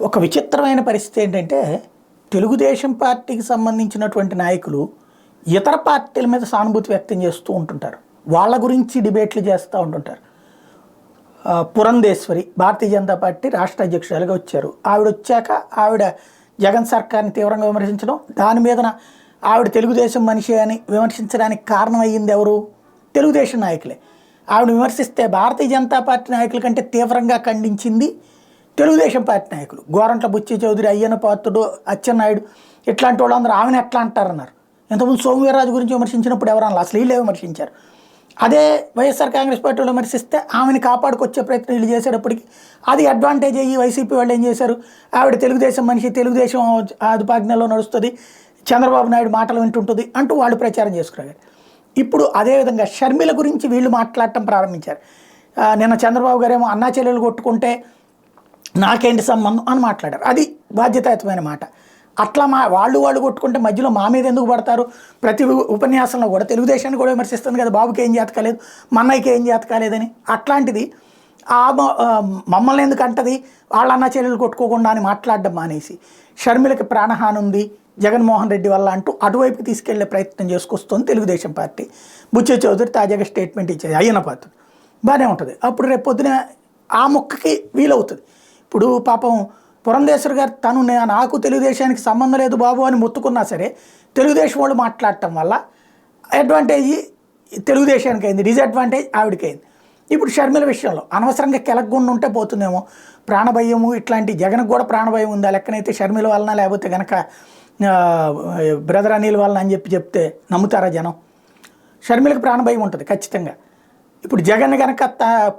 ఒక విచిత్రమైన పరిస్థితి ఏంటంటే తెలుగుదేశం పార్టీకి సంబంధించినటువంటి నాయకులు ఇతర పార్టీల మీద సానుభూతి వ్యక్తం చేస్తూ ఉంటుంటారు. వాళ్ళ గురించి డిబేట్లు చేస్తూ ఉంటుంటారు. పురంధేశ్వరి భారతీయ జనతా పార్టీ రాష్ట్ర అధ్యక్షురాలుగా వచ్చారు. ఆవిడ వచ్చాక ఆవిడ జగన్ సర్కార్ని తీవ్రంగా విమర్శించడం, దాని మీదన ఆవిడ తెలుగుదేశం మనిషి అని విమర్శించడానికి కారణమయ్యింది ఎవరు? తెలుగుదేశం నాయకులే. ఆవిడ విమర్శిస్తే భారతీయ జనతా పార్టీ నాయకుల కంటే తీవ్రంగా ఖండించింది తెలుగుదేశం పార్టీ నాయకులు. గోరంట్ల బుచ్చి చౌదరి, అయ్యన్న పాత్రుడు, అచ్చెన్నాయుడు ఇట్లాంటి వాళ్ళందరూ ఆమెను ఎట్లా అంటారన్నారు. ఇంతకుముందు సోమవీర్రాజు గురించి విమర్శించినప్పుడు ఎవరన్నా అసలు వీళ్ళే విమర్శించారు. అదే వైఎస్ఆర్ కాంగ్రెస్ పార్టీ వాళ్ళు విమర్శిస్తే ఆమెను కాపాడుకొచ్చే ప్రయత్నం వీళ్ళు చేసేటప్పటికి అది అడ్వాంటేజ్ అయ్యి వైసీపీ వాళ్ళు ఏం చేశారు, ఆవిడ తెలుగుదేశం మనిషి, తెలుగుదేశం ఆధిపాజ్ఞలో నడుస్తుంది, చంద్రబాబు నాయుడు మాటలు వింటుంటుంది అంటూ వాళ్ళు ప్రచారం చేసుకున్నారు. ఇప్పుడు అదేవిధంగా షర్మిల గురించి వీళ్ళు మాట్లాడటం ప్రారంభించారు. నిన్న చంద్రబాబు గారేమో అన్నా చెల్లెలు కొట్టుకుంటే నాకేంటి సంబంధం అని మాట్లాడారు. అది బాధ్యతాయుతమైన మాట. అట్లా వాళ్ళు కొట్టుకుంటే మధ్యలో మా మీద ఎందుకు పడతారు? ప్రతి ఉపన్యాసంలో కూడా తెలుగుదేశాన్ని కూడా విమర్శిస్తుంది కదా, బాబుకి ఏం చేత కాలేదు, మన్నయ్యకి ఏం చేత కాలేదని. అట్లాంటిది మమ్మల్ని ఎందుకు అంటది, వాళ్ళ అన్న చెల్లెలు కొట్టుకోకుండా అని మాట్లాడడం మానేసి షర్మిలకి ప్రాణహాని ఉంది జగన్మోహన్ రెడ్డి వల్ల అంటూ అటువైపు తీసుకెళ్లే ప్రయత్నం చేసుకొస్తుంది తెలుగుదేశం పార్టీ. బుచ్చే చౌదరి తాజాగా స్టేట్మెంట్ ఇచ్చేది, అయ్యన్న పాత్రుడు బాగానే ఉంటుంది. అప్పుడు రేపు పొద్దున ఆ మొక్కకి వీలవుతుంది. ఇప్పుడు పాపం పురంధేశ్వర్ గారు తను నాకు తెలుగుదేశానికి సంబంధం లేదు బాబు అని మొత్తుకున్నా సరే తెలుగుదేశం వాళ్ళు మాట్లాడటం వల్ల అడ్వాంటేజ్ తెలుగుదేశానికి అయింది, డిసడ్వాంటేజ్ ఆవిడకి అయింది. ఇప్పుడు షర్మిల విషయంలో అనవసరంగా కెలగకుండా ఉంటే పోతుందేమో, ప్రాణభయము ఇట్లాంటి జగన్కి కూడా ప్రాణభయం ఉంది ఆ లెక్కనైతే. షర్మిల వలన లేకపోతే కనుక బ్రదర్ అనిల్ వలన అని చెప్తే నమ్ముతారా జనం? షర్మిలకు ప్రాణభయం ఉంటుంది ఖచ్చితంగా. ఇప్పుడు జగన్ కనుక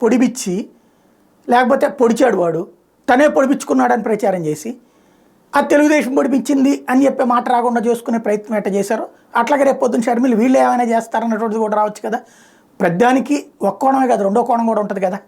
పొడిపిచ్చి లేకపోతే పొడిచాడు వాడు, తనే పొడిపించుకున్నాడని ప్రచారం చేసి అది తెలుగుదేశం పొడిపించింది అని చెప్పే మాట రాకుండా చేసుకునే ప్రయత్నం ఎట్ట చేశారో అట్లాగే రేపు పొద్దున్న షర్మిలు వీళ్ళు ఏమైనా చేస్తారన్నటువంటిది కూడా రావచ్చు కదా. ప్రధానికి ఒక్క కోణమే కాదు, రెండో కోణం కూడా ఉంటుంది కదా.